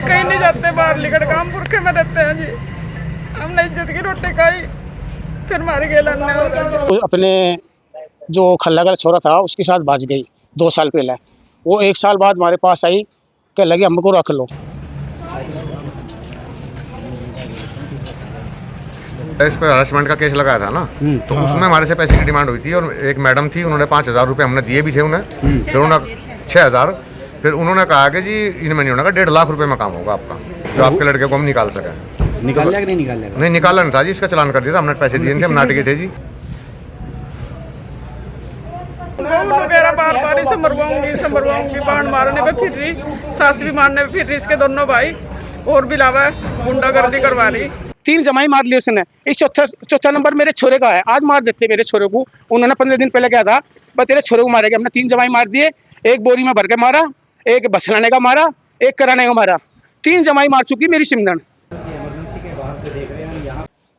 कहीं नहीं जाते, बाहर निकल काम पुरखे में रहते हैं जी। हमने इज्जत की रोटी खाई, फिर मार गए लाने। अपने जो खल्ला का छोरा था उसके साथ भाग गई 2 साल पहले। वो 1 साल बाद हमारे पास आई, कह लगे हमको रख लो। इस पर हरासमेंट का केस लगाया था ना, तो उसमें हमारे से पैसे की डिमांड हुई थी और एक मैडम थी, उन्होंने 5,000 रुपये हमने दिए भी थे उन्हें। फिर उन्होंने 6,000, फिर उन्होंने कहा कि जी इनमें नहीं होना, 1.5 लाख रुपये में काम होगा आपका, जो आपके लड़के को हम निकाल सकें। निकाल लिया कि नहीं निकाल लिया? नहीं निकाला नहीं था जी, इसका चालान कर दिया था हमने, पैसे दिए थे, हम नाटके थे जी। वगैरह बार बार इसे मरवाऊंगी, बाण मारने पे फिर रही, सास भी मारने पे फिर रही, इसके दोनों भाई और भी लावा गुंडागर्दी करवा रही। 3 जमाई मार ली उसने। इस चौथा नंबर मेरे छोरे का है। आज मार देते मेरे छोरे को। उन्होंने 15 दिन पहले क्या था, बस तेरे छोरे को मारेगा। हमने 3 जमाई मार दिए, एक बोरी में भर के मारा, एक बसलाने का मारा, एक कराने का मारा। 3 जमाई मार चुकी मेरी सिमरन।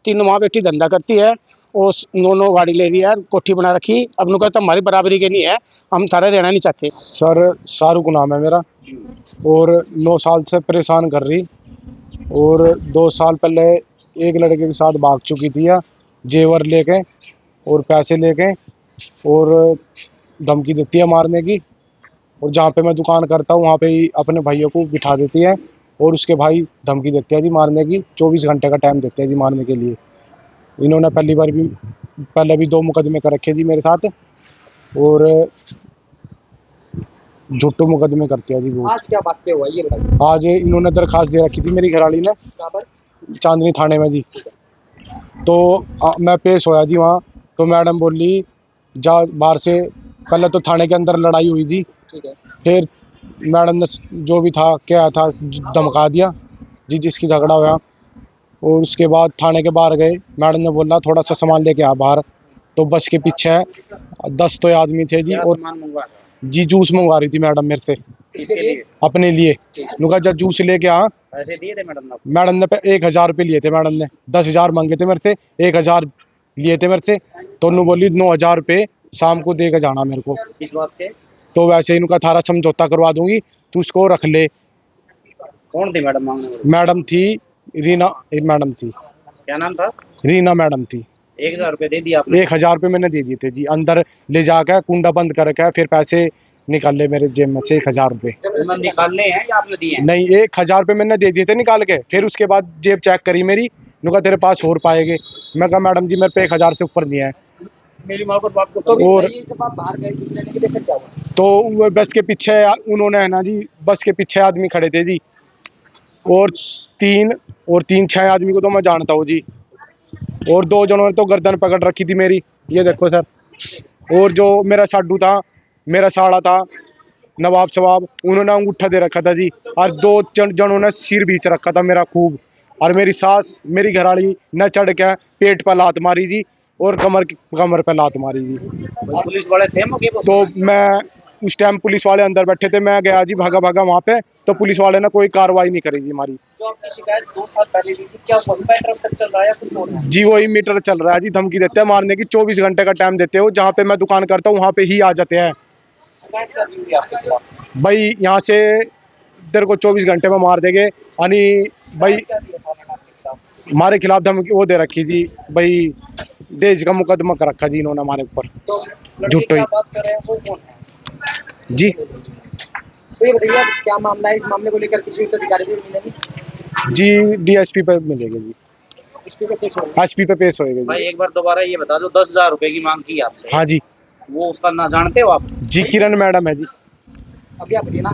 3 माँ बेटी धंधा करती है और 9 गाड़ी ले रही है, कोठी बना रखी। अब नु कहता हमारी बराबरी के नहीं है, हम थारे रहना नहीं चाहते। सर शाहरुख नाम है मेरा और 9 साल से परेशान कर रही, और 2 साल पहले एक लड़के के साथ भाग चुकी थी, जेवर लेके और पैसे लेके, और धमकी देती है मारने की। और जहाँ पे मैं दुकान करता हूँ वहाँ पे ही अपने भाइयों को बिठा देती है और उसके भाई धमकी देते हैं जी मारने की। 24 घंटे का टाइम देते हैं जी मारने के लिए। इन्होंने पहले भी 2 मुकदमे कर रखे जी मेरे साथ, और झूठे मुकदमे करते हैं जी वो। आज क्या बात हुआ ये बताइए। आज इन्होंने दरखास्त दे रखी थी मेरी घरवाली ने, चांदनी थाने में जी। तो मैं पेश होया जी वहाँ, तो मैडम बोली जा बाहर से। पहले तो थाने के अंदर लड़ाई हुई थी, फिर मैडम ने जो भी था क्या था धमका दिया जी, जिसकी झगड़ा हुआ। और उसके बाद थाने के बाहर गए, मैडम ने बोला थोड़ा सा सामान लेके आ बाहर। तो बस के पीछे 10 तो आदमी थे जी, और जी जूस मंगवा रही थी मैडम मेरे से अपने लिए। नुका जब जूस लेके आ, पैसे दिए थे मैडम ने 1,000 रुपये लिए थे। मैडम ने 10,000 मांगे थे मेरे से, 1,000 लिए थे मेरे से। तो उन्होंने बोली 9,000 रुपये शाम को दे के जाना मेरे को। इस बात के तो वैसे इनका थारा समझौता करवा दूंगी, तू उसको रख ले। कौन थी मैडम मांगने वाली? मैडम थी रीना, मैडम थी, क्या नाम था? रीना मैडम थी। 1,000 रुपये दे दिया आपने? 1,000 रुपये मैंने दे दिए थे जी। अंदर ले जाकर कुंडा बंद करके फिर पैसे निकाल ले मेरे जेब में से 1,000 रुपये। निकालने हैं या आपने दिए हैं? नहीं, 1,000 रुपये मैंने दे दिए थे निकाल के। फिर उसके बाद जेब चेक करी मेरी, नुका तेरे पास और पाएंगे। मैं कहा मैडम जी मेरे पे 1,000 से ऊपर दिए हैं। मेरी माँ को बाप को तो और जब आप बाहर गए जूस लेने के लिए फिर क्या हुआ? तो वो बस के पीछे उन्होंने है ना जी, बस के पीछे आदमी खड़े थे जी, और 6 आदमी को तो मैं जानता हूँ जी। और 2 जनों ने तो गर्दन पकड़ रखी थी मेरी, ये देखो सर। और जो मेरा साडू था, मेरा साड़ा था नवाब सवाब, उन्होंने अंगूठा दे रखा था जी। और 2 जनों ने सिर बीच रखा था मेरा खूब। और मेरी सास मेरी घरवाली न चढ़ के पेट पर लात मारी जी, और कमर पे लात मारी जी। पुलिस वाले थे मौके पर? तो मैं उस टाइम पुलिस वाले अंदर बैठे थे, मैं गया जी भागा वहाँ पे। तो पुलिस वाले ने कोई कार्रवाई नहीं करी जी हमारी। जो आपकी शिकायत 2 साल पहले दी थी, क्या वही मैटर तक चल रहा है या कुछ और है? जी वही मीटर चल रहा है जी। धमकी देते हैं मारने की, 24 घंटे का टाइम देते हो। जहाँ पे मैं दुकान करता हूँ वहाँ पे ही आ जाते हैं शिकायत कर दी थी आपके खिलाफ? भाई, यहाँ से तेरे को 24 घंटे में मार देंगे। यानी भाई क्या दिया थाने में आपके खिलाफ? हमारे खिलाफ धमकी वो दे रखी जी, भाई देश का मुकदमा कर रखा जी इन्होंने हमारे ऊपर। तो लड़के झूठो ही क्या बात कर रहे हैं वो कौन है? जी। तो ये बताइए क्या मामला है? इस मामले को लेकर किसी उच्च अधिकारी से मिलेंगे? जी डीएसपी पे मिलेगी जी, एसपी पे पेश होगा? एसपी पे पेश होएगा भाई जी। एक बार दोबारा ये बता दो, 10,000 रुपए की मांग की आपसे, हाँ जी। वो उसका ना जानते हो आप? जी किरण मैडम है जी। अभी आप रीना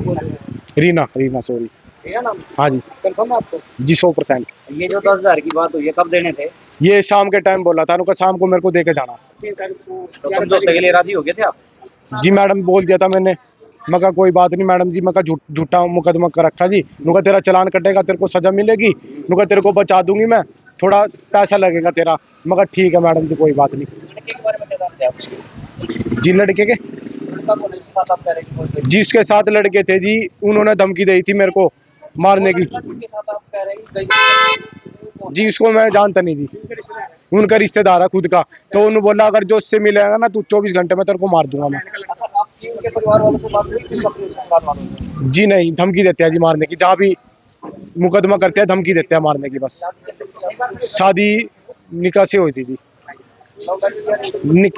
रीना सॉरी। रीना नाम? हाँ जी कंफर्म है आपको? जी 100%। ये जो 10,000 की बात हुई है कब देने थे? ये शाम के टाइम बोला था उनका, शाम को मेरे को दे के जाना। तो समझौते के लिए राजी हो गए थे आप? जी मैडम बोल दिया था मैंने, मैं कहा कोई बात नहीं मैडम जी, मैं कहा झूठा मुकदमा कर रखा जी। नुका तेरा चालान कटेगा, तेरे को सजा मिलेगी, नुका तेरे को बचा दूंगी मैं, थोड़ा पैसा लगेगा तेरा। मैं कहा ठीक है मैडम जी कोई बात नहीं। लड़के के बारे में क्या जानते हैं आप? जी लड़के के लड़का कौन है? इसके साथ आप कह रहे हैं कि कोई कोई- जिसके साथ लड़के थे जी, उन्होंने धमकी दी थी मेरे को मारने की। लड़का जिसके साथ आप कह रहे हैं कि गई- जी उसको मैं जानता नहीं जी, उनका रिश्तेदार है खुद का। तो उन्होंने बोला अगर जो उससे मिलेगा ना तू 24 घंटे में तेरे को मार दूंगा मैं। अच्छा, आपकी उनके परिवार वालों से बात हुई कि अपने रिश्तेदार वालों से? जी नहीं, धमकी देते हैं जी मारने की। जहाँ भी मुकदमा करते हैं, धमकी देते हैं मारने की। बस शादी निकाह से हुई थी जी।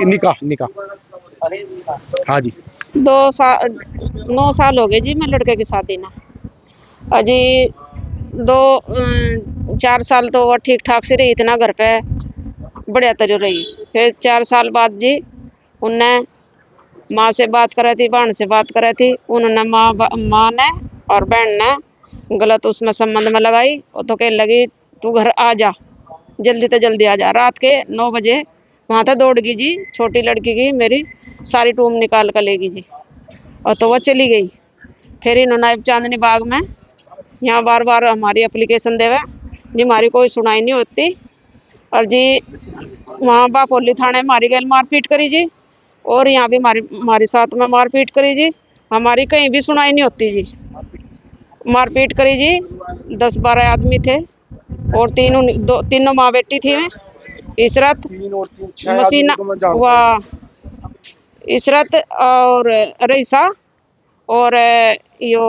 निकाह हाँ जी। 9 साल हो गए जी मैं लड़के की शादी ना। अजी 4 साल तो वो ठीक ठाक से रही, इतना घर पे बढ़िया तरह रही। फिर 4 साल बाद जी उनने माँ से बात करा थी, बहन से बात करा थी। उन्होंने माँ ने और बहन ने गलत उसमें संबंध में लगाई। वो तो कहने लगी तू घर आ जा, जल्दी से जल्दी आ जा। रात के 9 बजे वहाँ तक दौड़ गई जी, छोटी लड़की की मेरी सारी टूम निकाल कर लेगी जी। और तो वह चली गई। फिर इन्होंने चांदनी बाग में यहाँ बार बार हमारी एप्लीकेशन देवे जी, हमारी कोई सुनाई नहीं होती। और जी वहाँ बापोली थाने हमारी गैल मारपीट करी जी, और यहाँ भी हमारे साथ में मारपीट करी जी। हमारी कहीं भी सुनाई नहीं होती जी। मारपीट करी जी, 10-12 आदमी थे और तीनों माँ बेटी थी। इसरत मसीना व इसरत और रईसा और यो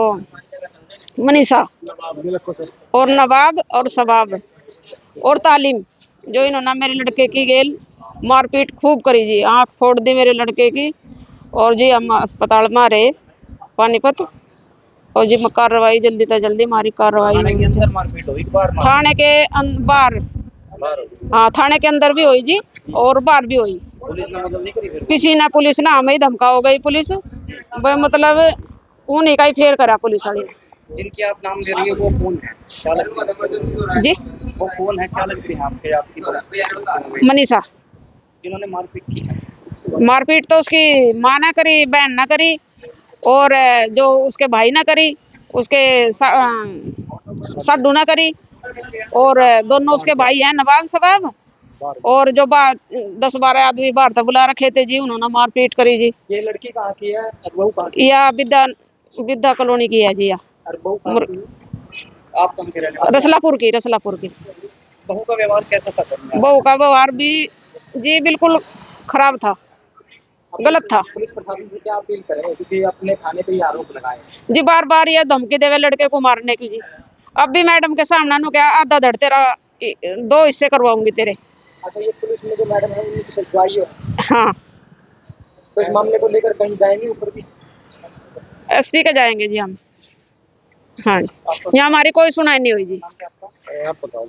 मनीषा और नवाब और सबाब और तालीम, जो इन्होंने मेरे लड़के की गेल मारपीट खूब करी जी। आँख फोड़ दी मेरे लड़के की। और जी हम अस्पताल में रहे पानीपत। और जी कार्रवाई जल्दी से जल्दी हमारी कार्रवाई थाने के बाहर, हाँ थाने के अंदर भी हुई जी और बाहर भी हुई। पुलिस ने मदद नहीं करी? किसी ने, पुलिस ने हमें ही धमका हो गई। पुलिस मतलब उन्हीं का ही फेर करा पुलिस वाली ने। जिनकी आप नाम ले रही है वो कौन है? क्या लगता है जी वो कौन है? क्या लगती है आपकी? मनीषा। जिन्होंने मारपीट की? मारपीट तो उसकी माँ ने करी, बहन ने करी, और जो उसके भाई ने करी, उसके साडू ने करी, और दोनों उसके भाई हैं नवाब सबाब। और जो 10-12 आदमी बाहर तक बुला रखे थे जी, उन्होंने मारपीट करी जी। ये लड़की कहाँ की है? बहू कहाँ की? या विद्या कॉलोनी की है जी। या बहू कहाँ की? आप कहाँ के रहने वाले? रसलापुर की। बहू का व्यवहार कैसा था? बहू का व्यवहार भी जी बिल्कुल खराब था, गलत था। पुलिस प्रशासन से क्या अपील करें, क्योंकि अपने थाने पे ही आरोप लगाए जी बार बार ये धमकी देवे लड़के को मारने की जी। अब भी मैडम के सामने नु क्या आधा धड़ तेरा 2 हिस्से करवाऊंगी तेरे। अच्छा, ये पुलिस में जो मैडम है उनकी सच्चाई है? हाँ, तो इस मामले को लेकर कहीं जाएंगे ऊपर भी? एसपी के जाएंगे जी हम। हाँ, यहाँ हमारी कोई सुनाई नहीं हुई जी।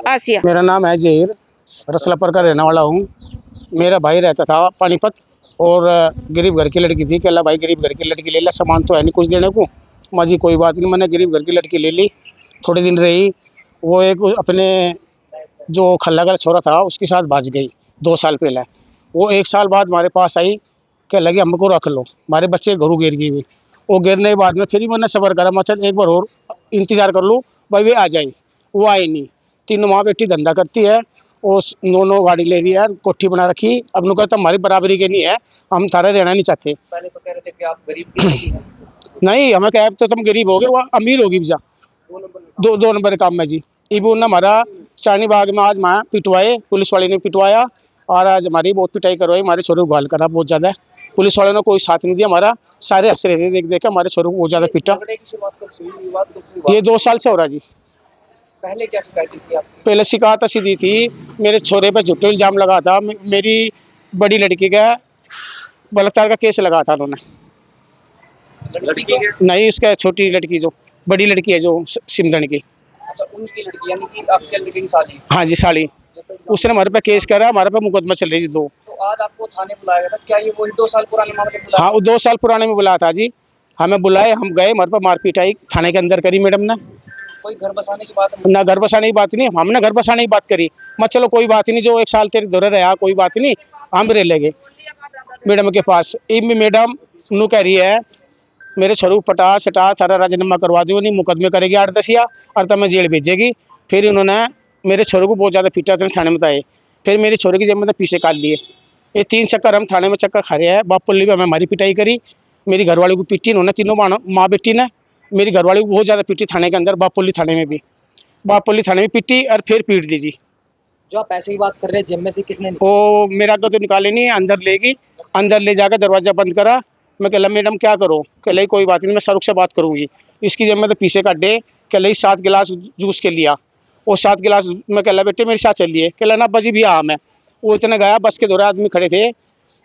आसिया। मेरा नाम है जहीर, रसलापुर का रहने वाला हूँ। मेरा भाई रहता था पानीपत और गरीब घर की लड़की थी। कहला भाई गरीब घर की लड़की ले ला, सामान तो है नहीं कुछ देने को। माँ जी कोई बात नहीं, मैंने गरीब घर की लड़की ले ली। थोड़े दिन रही, वो एक अपने जो खल्ला का छोरा था उसके साथ भाग गई 2 साल पहले। वो 1 साल बाद हमारे पास आई, कह लगी हमको रख लो, हमारे बच्चे घरों गिर गई हुई। वो गिरने के बाद में फिर मैंने सब्र करा, मैं चल एक बार और इंतजार कर लूँ भाई वे आ जाए। वो आई नहीं। 3 माँ बेटी धंधा करती है, वो 9 गाड़ी ले रही है, कोठी बना रखी। अब नु कहता हमारी बराबरी के नहीं है, हम थारा रहना नहीं चाहते। पहले तो कह रहे थे कि आप गरीब नहीं, हमें कह तो तुम गरीब हो गए, वो अमीर होगी भैया। 2 नंबर काम में जी। इबू ने हमारा चानी बाग में आज मैं पिटवाए, पुलिस वाले ने पिटवाया। और आज हमारी बहुत पिटाई करवाई, हमारे छोरे को घायल करा बहुत ज़्यादा। पुलिस वालों ने कोई साथ नहीं दिया हमारा, सारे हंस रहे थे देख देख के। हमारे छोरे को बहुत ज़्यादा पिटा। ये 2 साल से हो रहा जी। पहले क्या शिकायत थी आपकी? पहले शिकायत ऐसी दी थी, मेरे छोरे पे झूठे इल्जाम लगा था। मेरी बड़ी लड़की का बलात्कार का केस लगा था उन्होंने। लड़की के? नहीं, उसका छोटी लड़की, जो बड़ी लड़की है जो सिमधन की। अच्छा, उनकी लड़की यानी कि आपके लड़के की साली? हाँ जी, साली। उसने हमारे पे केस करा, हमारे पे मुकदमा चल रही थी 2। तो आज आपको थाने बुलाया गया था, क्या ये वही 2 साल पुराने मामले बुलाया? हाँ, वो 2 साल पुराने में बुलाया था जी। हमें बुलाए, हम गए, हमारे पे मारपीट आई, थाने के अंदर करी मैडम ने। कोई घर बसाने की बात नहीं? ना घर बसाने की बात नहीं, हमने घर बसाने की बात करी। मैं चलो कोई बात नहीं, जो 1 साल तेरे दौरे रहा कोई बात नहीं, हम रह लेंगे मैडम के पास। मैडम नू कह रही है मेरे छोरू पटा सटा थारा राजीनामा करवा दो, नहीं मुकदमे करेगी 8-10 या और तब मैं जेल भेजेगी। फिर इन्होंने मेरे छोरों को बहुत ज़्यादा पीटा, थाने में बताए। फिर मेरे छोरे की जब पीछे काट लिए। ये 3 चक्कर हम थाने में चक्कर खा रहे हैं। बापुल्ली में हमें हमारी पिटाई करी, मेरी घरवाली को पीटी इन्होंने, तीनों माँ बेटी ने मेरी घरवाली को बहुत ज़्यादा पीटी थाने के अंदर। बापुल्ली थाने में भी, बापुल्ली थाने में पीटी और फिर पीट दी जी। जो आप पैसे की बात कर रहे हैं, जेब में से किसने? वो मेरा तो निकाले नहीं, अंदर लेगी, अंदर ले जाकर दरवाजा बंद करा। मैं कहला मैडम क्या करो, कहला कोई बात नहीं, मैं शाहरुख से बात करूंगी। इसकी जब मैं तो पीछे काटे कह ली 7 गिलास जूस के लिया। वो 7 गिलास मैं कह बेटे मेरे साथ चलिए, कह ना बजी भी हाँ मैं। वो इतने गया, बस के दौरान आदमी खड़े थे,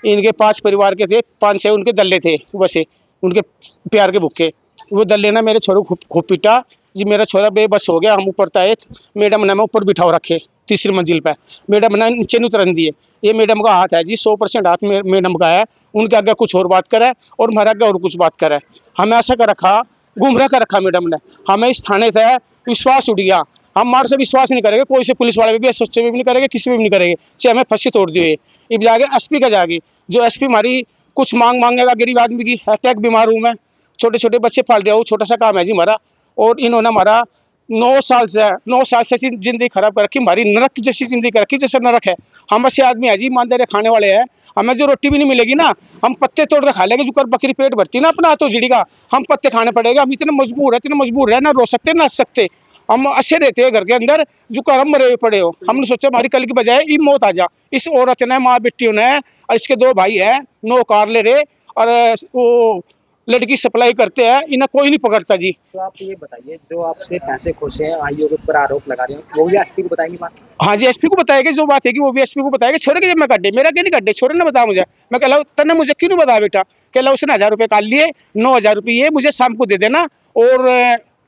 इनके 5 परिवार के थे, 5-6 उनके दल्ले थे, वैसे उनके प्यार के भुक्के। वो दल्ले ना मेरे छोरे को खूब पीटा जी। मेरा छोरा बेबस हो गया, हम ऊपर आए, मैडम ने मैं ऊपर बिठाओ रखे 3री मंजिल पे, मैडम ने नीचे उतरन दिए। ये मैडम का हाथ है जी, 100% हाथ मैडम का है। उनके आगे कुछ और बात करे और हमारे आगे और कुछ बात करे। हमें ऐसा कर रखा, गुमराह कर रखा मैडम ने। हमें इस थाने से विश्वास उठ गया, हम हमारे से विश्वास नहीं करेंगे, कोई से पुलिस वाले भी एसएचओ भी नहीं करेंगे, किसी भी नहीं करेंगे, चाहे हमें फंसी तोड़ दिए। अब जाके एसपी का जाके, जो एसपी हमारी कुछ मांगेगा गरीब आदमी की, अटैक बीमार हूँ मैं, छोटे छोटे बच्चे पाल रहा हूँ, छोटा सा काम है जी हमारा। और इन्होंने हमारा 9 साल से जिंदगी खराब कर रखी, हमारी नरक जैसी जिंदगी कर रखी, जैसे नरक है। हम ऐसे आदमी है जी, ईमानदार खाने वाले हैं, हमें जो रोटी भी नहीं मिलेगी ना, हम पत्ते तोड़ कर खा लेंगे। जो कर बकरी पेट भरती ना अपना तो जिड़ी का, हम पत्ते खाने पड़ेगा। हम इतने मजबूर है, ना रो सकते ना सकते, हम अच्छे रहते हैं घर के अंदर, जो कर हम मरे हुए पड़े हो। हमने सोचा हमारी कल की बजाय ई मौत आ जा। इस औरत ने, माँ बेटियों ने, और इसके 2 भाई है, 9 कार ले रहे, और वो लड़की सप्लाई करते हैं, इन्हें कोई नहीं पकड़ता जी। तो आप ये बताइए, जो आपसे पैसे खोसे हैं, आईओ के ऊपर आरोप लगा रहे हैं, वो भी एसपी को बताएंगे बात? हाँ जी, एसपी को बताएगा, जो बात है कि वो भी एसपी को बताएगा। छोरे के जब मैं कड्डे, मेरा क्या नहीं कड्डे, छोरे ने बताया मुझे। मैं कह तने मुझे क्यों नहीं बताया बेटा, कह उसने 1000 रुपये काट लिए, 9000 रुपये मुझे शाम को दे देना, और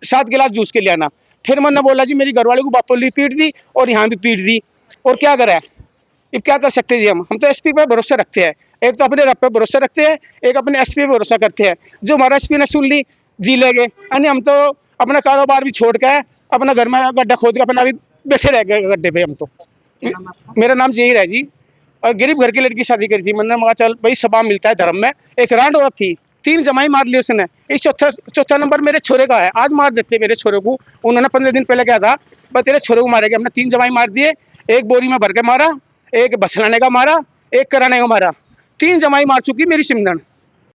7 गिलास जूस के लिए आना। फिर मैंने बोला जी मेरी घरवाले को बापोली पीट दी और यहाँ भी पीट दी, और क्या करें, अब क्या कर सकते हैं जी। हम तो एसपी पे भरोसा रखते हैं, एक तो अपने रब पे भरोसा रखते हैं, एक अपने एसपी पे भरोसा करते हैं। जो हमारा एसपी ने सुन ली, जी लेंगे, यानी हम तो अपना कारोबार भी छोड़ के अपना घर में गड्ढा खोद के अपना भी बैठे रह गए गड्ढे पे हम तो। मेरा नाम जहीर है जी, और गरीब घर की लड़की शादी करी थी। मैंने कहा चल भाई सबा मिलता है धर्म में। एक रांड औरत थी, 3 जमाई मार ली उसने। इस चौथा नंबर मेरे छोरे का है, आज मार देते मेरे छोरे को। उन्होंने 15 दिन पहले कहा था बस तेरे छोरे को मारेंगे। हमने 3 जमाई मार दिए, एक बोरी में भर के मारा, एक बसलाने का मारा, एक कराने का मारा। 3 जमाई मार चुकी मेरी सिमरन।